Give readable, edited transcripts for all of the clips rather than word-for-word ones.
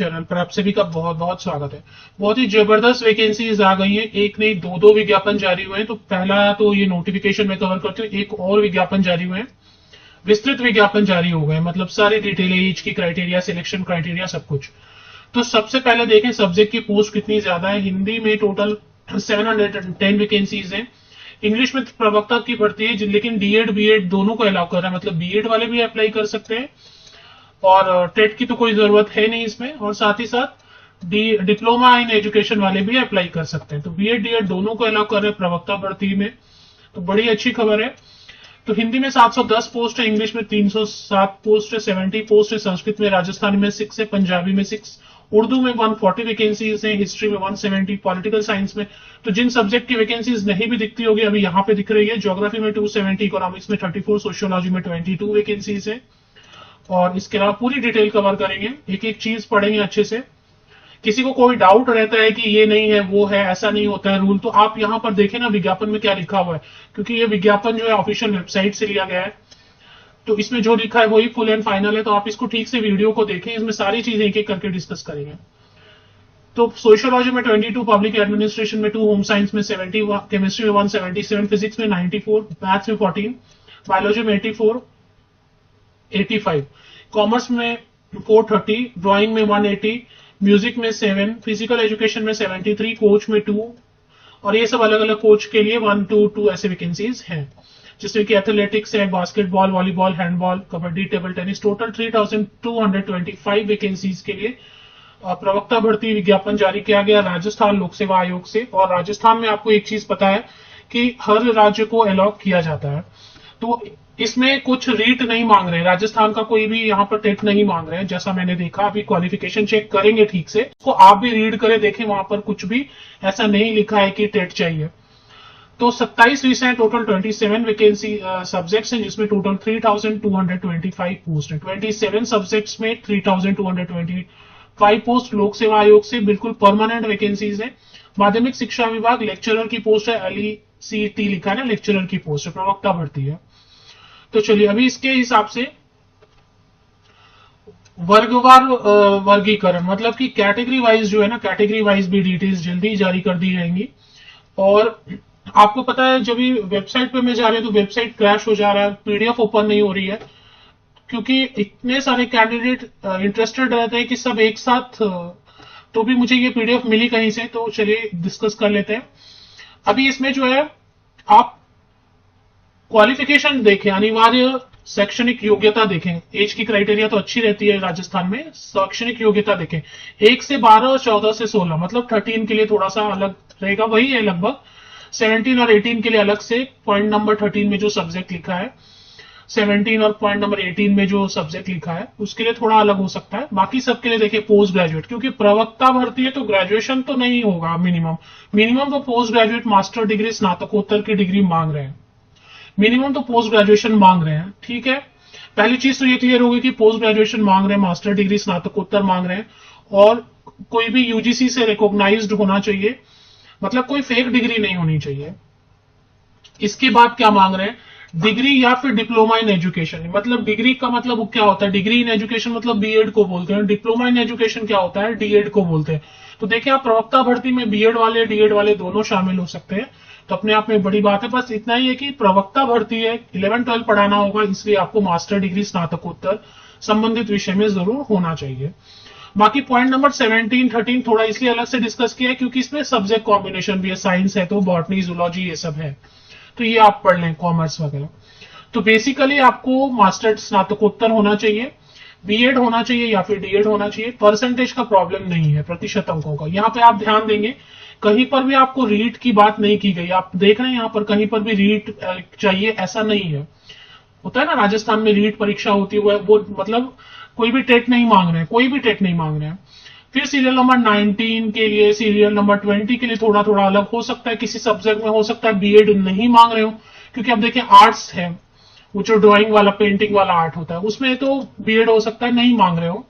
Channel पर आप सभी का बहुत बहुत स्वागत है। बहुत ही जबरदस्त वैकेंसीज आ गई हैं, एक नहीं दो दो विज्ञापन जारी हुए हैं। तो पहला तो ये नोटिफिकेशन में कवर करते हुए एक और विज्ञापन जारी हुए हैं, विस्तृत विज्ञापन जारी हो गए, मतलब सारी डिटेल, एज की क्राइटेरिया, सिलेक्शन क्राइटेरिया, सब कुछ। तो सबसे पहले देखें सब्जेक्ट की पोस्ट कितनी ज्यादा है। हिंदी में टोटल 710 वैकेंसीज हैं। इंग्लिश में प्रवक्ता की भर्ती है, लेकिन डीएड बीएड दोनों को अलाउ कर रहा है, मतलब बीएड वाले भी अप्लाई कर सकते हैं और टेट की तो कोई जरूरत है नहीं इसमें। और साथ ही साथ डिप्लोमा इन एजुकेशन वाले भी अप्लाई कर सकते हैं। तो बीएड डीएड दोनों को अलाउ कर रहे हैं प्रवक्ता भर्ती में, तो बड़ी अच्छी खबर है। तो हिंदी में 710 पोस्ट है, इंग्लिश में 307 पोस्ट है, 70 पोस्ट है, संस्कृत में राजस्थानी में 6 है, पंजाबी में 6, उर्दू में 140 वैकेंसीज है, हिस्ट्री में 170, पॉलिटिकल साइंस में तो जिन सब्जेक्ट की वैकेंसीज नहीं भी दिखती होगी अभी यहाँ पे दिख रही है। ज्योग्राफी में 270, इकोनॉमिक्स में 34, सोशियोलॉजी में 22 वैकेंसीज है। और इसके अलावा पूरी डिटेल कवर करेंगे, एक एक चीज पढ़ेंगे अच्छे से। किसी को कोई डाउट रहता है कि ये नहीं है वो है, ऐसा नहीं होता है रूल, तो आप यहाँ पर देखें ना विज्ञापन में क्या लिखा हुआ है, क्योंकि ये विज्ञापन जो है ऑफिशियल वेबसाइट से लिया गया है। तो इसमें जो लिखा है वही फुल एंड फाइनल है। तो आप इसको ठीक से वीडियो को देखें, इसमें सारी चीजें एक एक करके डिस्कस करेंगे। तो सोशियोलॉजी में 22, पब्लिक एडमिनिस्ट्रेशन में 2, होम साइंस में 70, केमिस्ट्री में 177, फिजिक्स में 94, मैथ्स में 14, बायोलॉजी में 84, 85, कॉमर्स में 430, ड्राइंग में 180, म्यूजिक में 7, फिजिकल एजुकेशन में 73, कोच में 2, और ये सब अलग अलग कोच के लिए 1 2 2 ऐसे वैकेंसीज हैं, जिसमें कि एथलेटिक्स है, basketball, volleyball, handball, kabaddi, table tennis. Total 3225 vacancies के लिए प्रवक्ता भर्ती विज्ञापन जारी किया गया राजस्थान लोक सेवा आयोग से। और राजस्थान में आपको एक चीज पता है कि हर राज्य को अलॉट किया जाता है, तो इसमें कुछ रीट नहीं मांग रहे, राजस्थान का कोई भी यहाँ पर टेट नहीं मांग रहे हैं, जैसा मैंने देखा। अभी क्वालिफिकेशन चेक करेंगे ठीक से, तो आप भी रीड करें, देखें वहां पर कुछ भी ऐसा नहीं लिखा है कि टेट चाहिए। तो 27 विषय हैं, टोटल 27 वैकेंसी सब्जेक्ट्स हैं, जिसमें टोटल 3225 पोस्ट है। 27 सब्जेक्ट्स में 3225 पोस्ट लोक सेवा आयोग से बिल्कुल परमानेंट वैकेंसीज है। माध्यमिक शिक्षा विभाग लेक्चरर की पोस्ट है, LECT लिखा है ना, लेक्चरर की पोस्ट है, प्रवक्ता भर्ती है। तो चलिए अभी इसके हिसाब से वर्गवार वर्गीकरण, मतलब कि कैटेगरी वाइज जो है ना, कैटेगरी वाइज भी डिटेल्स जल्दी जारी कर दी जाएंगी। और आपको पता है जब भी वेबसाइट पे मैं जा रही हूं तो वेबसाइट क्रैश हो जा रहा है, पीडीएफ ओपन नहीं हो रही है, क्योंकि इतने सारे कैंडिडेट इंटरेस्टेड रहते हैं कि सब एक साथ तो भी मुझे ये पीडीएफ मिली कहीं से, तो चलिए डिस्कस कर लेते हैं। अभी इसमें जो है आप क्वालिफिकेशन देखें, अनिवार्य शैक्षणिक योग्यता देखें, एज की क्राइटेरिया तो अच्छी रहती है राजस्थान में, शैक्षणिक योग्यता देखें 1 से 12 और 14 से 16, मतलब 13 के लिए थोड़ा सा अलग रहेगा, वही है लगभग। 17 और 18 के लिए अलग से पॉइंट नंबर 13 में जो सब्जेक्ट लिखा है, 17 और पॉइंट नंबर 18 में जो सब्जेक्ट लिखा है उसके लिए थोड़ा अलग हो सकता है। बाकी सबके लिए देखिए पोस्ट ग्रेजुएट, क्योंकि प्रवक्ता भर्ती है तो ग्रेजुएशन तो नहीं होगा, मिनिमम तो पोस्ट ग्रेजुएट मास्टर डिग्री स्नातकोत्तर की डिग्री मांग रहे हैं, मिनिमम तो पोस्ट ग्रेजुएशन मांग रहे हैं। ठीक है, पहली चीज तो ये क्लियर होगी कि पोस्ट ग्रेजुएशन मांग रहे हैं, मास्टर डिग्री स्नातकोत्तर मांग रहे हैं, और कोई भी यूजीसी से रिकॉग्नाइज्ड होना चाहिए, मतलब कोई फेक डिग्री नहीं होनी चाहिए। इसके बाद क्या मांग रहे हैं, डिग्री या फिर डिप्लोमा इन एजुकेशन। मतलब डिग्री का मतलब क्या होता है, डिग्री इन एजुकेशन मतलब बीएड को बोलते हैं, डिप्लोमा इन एजुकेशन क्या होता है, डीएड को बोलते हैं। तो देखिए आप प्रवक्ता भर्ती में बीएड वाले डीएड वाले दोनों शामिल हो सकते हैं, तो अपने आप में बड़ी बात है। बस इतना ही है कि प्रवक्ता भर्ती है, 11-12 पढ़ाना होगा, इसलिए आपको मास्टर डिग्री स्नातकोत्तर संबंधित विषय में जरूर होना चाहिए। बाकी पॉइंट नंबर 17 13 थोड़ा इसलिए अलग से डिस्कस किया है क्योंकि इसमें सब्जेक्ट कॉम्बिनेशन भी है, साइंस है तो बॉटनी जूलॉजी ये सब है, तो ये आप पढ़ लें, कॉमर्स वगैरह। तो बेसिकली आपको मास्टर स्नातकोत्तर होना चाहिए, बीएड होना चाहिए या फिर डीएड होना चाहिए। परसेंटेज का प्रॉब्लम नहीं है, प्रतिशत अंकों का। यहाँ पे आप ध्यान देंगे कहीं पर भी आपको रीट की बात नहीं की गई, आप देख रहे हैं यहाँ पर कहीं पर भी रीट चाहिए ऐसा नहीं है। होता है ना राजस्थान में रीट परीक्षा होती है, वो मतलब कोई भी टेट नहीं मांग रहे हैं, कोई भी टेट नहीं मांग रहे हैं। फिर सीरियल नंबर 19 के लिए, सीरियल नंबर 20 के लिए थोड़ा थोड़ा अलग हो सकता है, किसी सब्जेक्ट में हो सकता है बीएड नहीं मांग रहे हो, क्योंकि अब देखिए आर्ट्स है, वो जो ड्राइंग वाला पेंटिंग वाला आर्ट होता है उसमें तो बीएड हो सकता है, नहीं मांग रहे हो,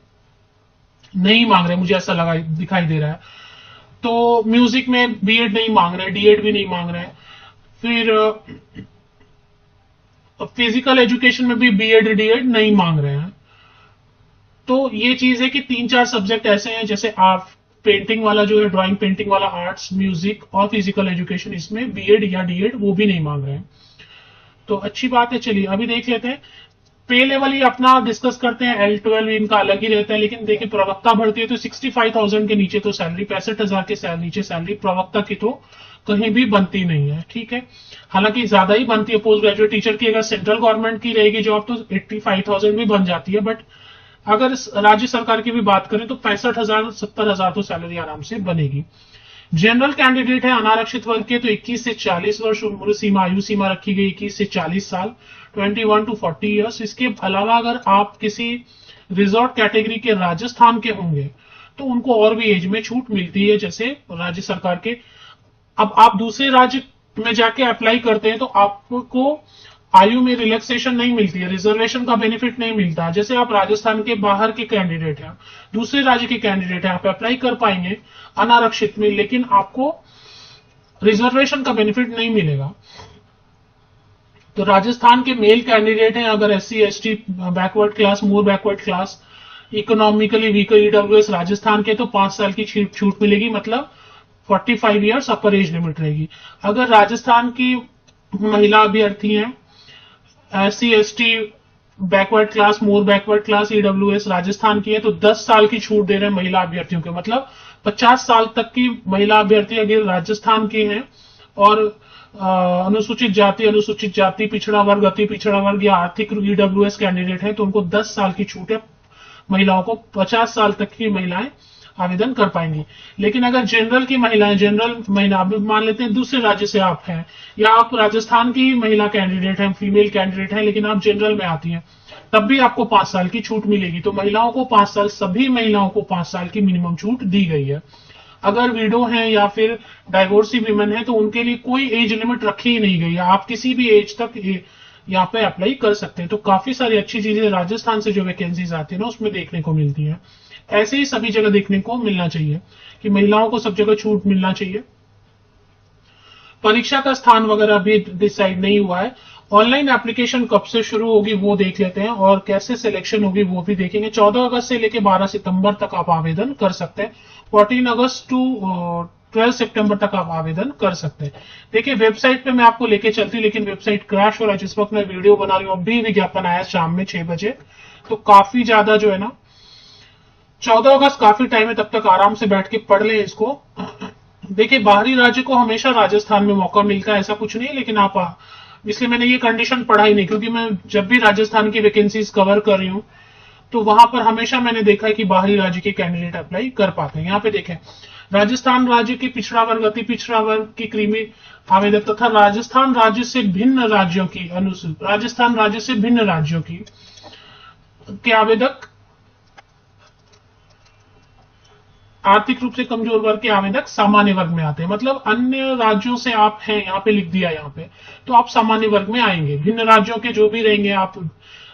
नहीं मांग रहे, मुझे ऐसा लगा दिखाई दे रहा है। तो म्यूजिक में बीएड नहीं मांग रहे, डीएड भी नहीं मांग रहे। फिर फिजिकल एजुकेशन में भी बीएड डीएड नहीं मांग रहे हैं। तो ये चीज है कि 3-4 सब्जेक्ट ऐसे हैं, जैसे आप पेंटिंग वाला जो है, ड्राइंग पेंटिंग वाला, आर्ट्स, म्यूजिक और फिजिकल एजुकेशन, इसमें बीएड या डीएड वो भी नहीं मांग रहे हैं। तो अच्छी बात है। चलिए अभी देख लेते हैं पे लेवल, ही अपना डिस्कस करते हैं। L12 इनका अलग ही रहता है, लेकिन देखिए प्रवक्ता भर्ती है तो 65,000 के नीचे तो सैलरी, 65,000 के नीचे सैलरी प्रवक्ता की तो कहीं भी बनती नहीं है, ठीक है। हालांकि ज्यादा ही बनती है पोस्ट ग्रेजुएट टीचर की, अगर सेंट्रल गवर्नमेंट की रहेगी जॉब तो 85,000 भी बन जाती है, बट अगर राज्य सरकार की भी बात करें तो 65,000 70,000 तो सैलरी आराम से बनेगी। जनरल कैंडिडेट है अनारक्षित वर्ग के तो 21 से 40 वर्ष उम्र सीमा, आयु सीमा रखी गई 21 से 40 साल, 21 टू 40 ईयर्स। इसके अलावा अगर आप किसी रिजॉर्ट कैटेगरी के राजस्थान के होंगे तो उनको और भी एज में छूट मिलती है, जैसे राज्य सरकार के। अब आप दूसरे राज्य में जाके अप्लाई करते हैं तो आपको आयु में रिलैक्सेशन नहीं मिलती है, रिजर्वेशन का बेनिफिट नहीं मिलता। जैसे आप राजस्थान के बाहर के कैंडिडेट हैं, दूसरे राज्य के कैंडिडेट हैं, आप अप्लाई कर पाएंगे अनारक्षित में, लेकिन आपको रिजर्वेशन का बेनिफिट नहीं मिलेगा। तो राजस्थान के मेल कैंडिडेट हैं, अगर SC ST backward class, more backward class, economically weaker EWS Rajasthan के तो 5 साल की छूट मिलेगी, मतलब 45 ईयर्स अपर एज लिमिट रहेगी। अगर राजस्थान की महिला अभ्यर्थी हैं, SC ST backward class, more backward class, EWS Rajasthan की है तो 10 साल की छूट दे रहे हैं महिला अभ्यर्थियों के, मतलब 50 साल तक की महिला अभ्यर्थी अगर राजस्थान के हैं और अनुसूचित जाति, पिछड़ा वर्ग, अति पिछड़ा वर्ग या आर्थिक ईडब्ल्यूएस कैंडिडेट है तो उनको 10 साल की छूट है। महिलाओं को 50 साल तक की महिलाएं आवेदन कर पाएंगी। लेकिन अगर जनरल की महिलाएं, जनरल महिला, अब मान लेते हैं दूसरे राज्य से आप हैं या आप राजस्थान की महिला कैंडिडेट हैं, फीमेल कैंडिडेट हैं, लेकिन आप जनरल में आती हैं, तब भी आपको 5 साल की छूट मिलेगी। तो महिलाओं को 5 साल, सभी महिलाओं को 5 साल की मिनिमम छूट दी गई है। अगर विडो हैं या फिर डाइवोर्सी विमेन है तो उनके लिए कोई एज लिमिट रखी ही नहीं गई है, आप किसी भी एज तक यहाँ पे अप्लाई कर सकते हैं। तो काफी सारी अच्छी चीजें राजस्थान से जो वैकेंसीज आती है ना उसमें देखने को मिलती है। ऐसे ही सभी जगह देखने को मिलना चाहिए कि महिलाओं को सब जगह छूट मिलना चाहिए। परीक्षा का स्थान वगैरह अभी डिसाइड नहीं हुआ है। ऑनलाइन एप्लीकेशन कब से शुरू होगी वो देख लेते हैं, और कैसे सिलेक्शन होगी वो भी देखेंगे। 14 अगस्त से लेकर 12 सितंबर तक आप आवेदन कर सकते हैं। 14 अगस्त टू 12 सितंबर तक आप आवेदन कर सकते हैं। देखिए वेबसाइट पे मैं आपको लेके चलती हूँ, लेकिन वेबसाइट क्रैश हो रहा है। जिस वक्त मैं वीडियो बना रही हूँ अभी विज्ञापन आया शाम में 6 बजे, तो काफी ज्यादा जो है ना, 14 अगस्त काफी टाइम है, तब तक आराम से बैठ के पढ़ लें इसको। देखिए बाहरी राज्य को हमेशा राजस्थान में मौका मिलता है, ऐसा कुछ नहीं, लेकिन आप, इसलिए मैंने ये कंडीशन पढ़ा ही नहीं, क्योंकि मैं जब भी राजस्थान की वैकेंसीज कवर कर रही हूं तो वहां पर हमेशा मैंने देखा है कि बाहरी राज्य के कैंडिडेट अप्लाई कर पाते हैं। यहाँ पे देखें, राजस्थान राज्य के पिछड़ा वर्ग, अति पिछड़ा वर्ग की क्रीमी आवेदक तथा राजस्थान राज्य से भिन्न राज्यों की अनुसूचित, राजस्थान राज्य से भिन्न राज्यों की के आवेदक, आर्थिक रूप से कमजोर वर्ग के आवेदक सामान्य वर्ग में आते हैं। मतलब अन्य राज्यों से आप हैं, यहाँ पे लिख दिया यहाँ पे, तो आप सामान्य वर्ग में आएंगे। भिन्न राज्यों के जो भी रहेंगे, आप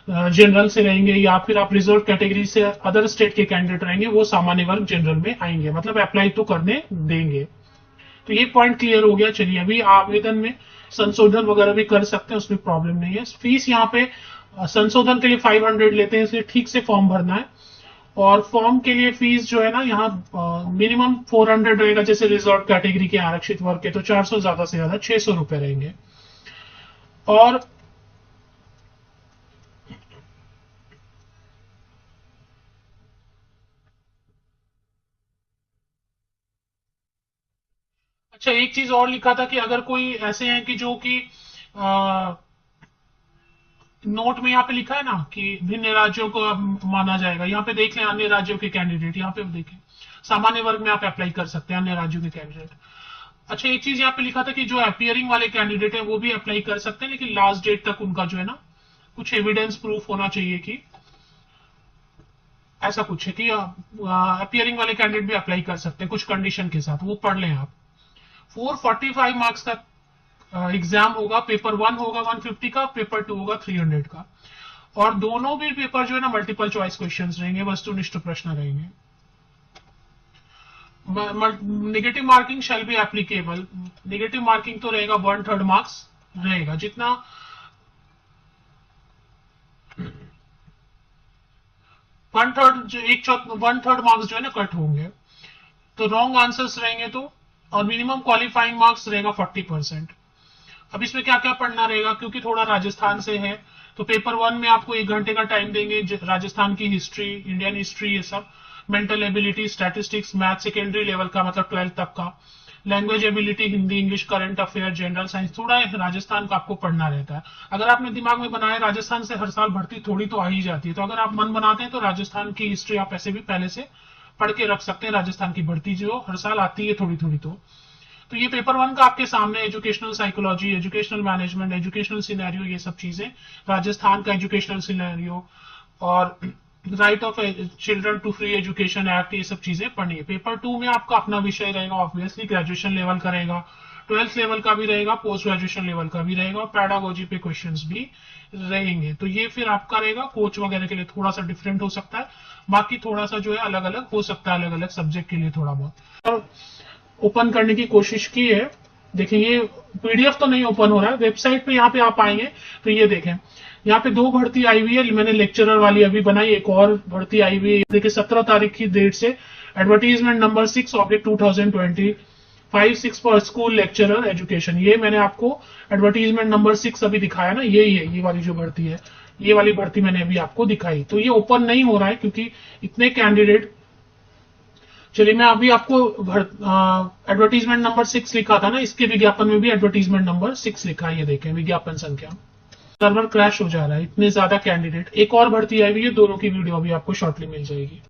जनरल से रहेंगे या फिर आप रिजर्व कैटेगरी से अदर स्टेट के कैंडिडेट रहेंगे, वो सामान्य वर्ग जनरल में आएंगे, मतलब अप्लाई तो करने देंगे। तो ये पॉइंट क्लियर हो गया। चलिए अभी आवेदन में संशोधन वगैरह भी कर सकते हैं, उसमें प्रॉब्लम नहीं है। फीस यहाँ पे संशोधन के लिए 500 लेते हैं, इसलिए ठीक से फॉर्म भरना है। और फॉर्म के लिए फीस जो है ना, यहाँ मिनिमम 400 रहेगा, जैसे रिजर्व कैटेगरी के आरक्षित वर्ग के तो 400, ज्यादा से ज्यादा 600 रुपए रहेंगे। और अच्छा, एक चीज और लिखा था कि अगर कोई ऐसे हैं कि जो कि नोट में यहाँ पे लिखा है ना कि भिन्न राज्यों को माना जाएगा, यहाँ पे देख लें अन्य राज्यों के कैंडिडेट, यहाँ पे देखें सामान्य वर्ग में आप अप्लाई कर सकते हैं अन्य राज्यों के कैंडिडेट। अच्छा, एक चीज यहाँ पे लिखा था कि जो अपियरिंग वाले कैंडिडेट हैं वो भी अप्लाई कर सकते हैं, लेकिन लास्ट डेट तक उनका जो है ना कुछ एविडेंस प्रूफ होना चाहिए कि ऐसा कुछ है कि अपियरिंग वाले कैंडिडेट भी अप्लाई कर सकते हैं कुछ कंडीशन के साथ, वो पढ़ लें आप। 445 मार्क्स का एग्जाम होगा। पेपर 1 होगा 150 का, पेपर 2 होगा 300 का, और दोनों भी पेपर जो है ना मल्टीपल चॉइस क्वेश्चंस रहेंगे, वस्तुनिष्ठ प्रश्न रहेंगे। Negative marking shall be applicable. Negative marking तो रहेगा 1/3 मार्क्स रहेगा, जितना वन थर्ड मार्क्स जो है ना कट होंगे, तो रॉन्ग आंसर्स रहेंगे तो, और मिनिमम क्वालिफाइंग मार्क्स रहेगा 40%। अब इसमें क्या क्या पढ़ना रहेगा, क्योंकि थोड़ा राजस्थान से है, तो पेपर 1 में आपको 1 घंटे का टाइम देंगे, राजस्थान की हिस्ट्री, इंडियन हिस्ट्री, ये सब, mental ability, statistics, math secondary level का मतलब 12th तक का, language ability, Hindi, English, current affair, general science, थोड़ा राजस्थान का आपको पढ़ना रहता है। अगर आपने दिमाग में बनाया राजस्थान से हर साल भर्ती थोड़ी तो आ ही जाती है, तो अगर आप मन बनाते हैं तो राजस्थान की हिस्ट्री आप ऐसे भी पहले से पढ़ के रख सकते हैं। राजस्थान की भर्ती जो हर साल आती है थोड़ी थोड़ी, तो ये पेपर 1 का आपके सामने educational psychology, educational management, educational scenario, ये सब चीजें, राजस्थान का एजुकेशनल सिनेरियो, और right of children to free education act, ये सब चीजें पढ़नी है। पेपर 2 में आपका अपना विषय रहेगा, ऑब्वियसली ग्रेजुएशन लेवल का रहेगा, 12th लेवल का भी रहेगा, पोस्ट ग्रेजुएशन लेवल का भी रहेगा, और पैडागोजी पे क्वेश्चंस भी रहेंगे। तो ये फिर आपका रहेगा कोच वगैरह के लिए थोड़ा सा डिफरेंट हो सकता है, बाकी थोड़ा सा जो है अलग अलग हो सकता है, अलग अलग सब्जेक्ट के लिए थोड़ा बहुत। ओपन करने की कोशिश की है, देखिए ये पीडीएफ तो नहीं ओपन हो रहा है, वेबसाइट पे यहाँ पे आप आएंगे तो ये देखें, यहाँ पे 2 भर्ती आई हुई है, मैंने लेक्चरर वाली अभी बनाई, एक और भर्ती आई हुई है, देखिए 17 तारीख की डेट से, advertisement number 6/2025 for school lecturer education, ये मैंने आपको एडवर्टीजमेंट नंबर 6 अभी दिखाया ना, यही है, ये वाली जो भर्ती है, ये वाली भर्ती मैंने अभी आपको दिखाई। तो ये ओपन नहीं हो रहा है क्योंकि इतने कैंडिडेट, चलिए मैं अभी आपको एडवर्टीजमेंट नंबर 6 लिखा था ना, इसके विज्ञापन में भी एडवर्टीजमेंट नंबर 6 लिखा है, ये देखें विज्ञापन संख्या, सर्वर क्रैश हो जा रहा है, इतने ज्यादा कैंडिडेट। एक और भर्ती आई हुई है, दोनों की वीडियो अभी आपको शॉर्टली मिल जाएगी।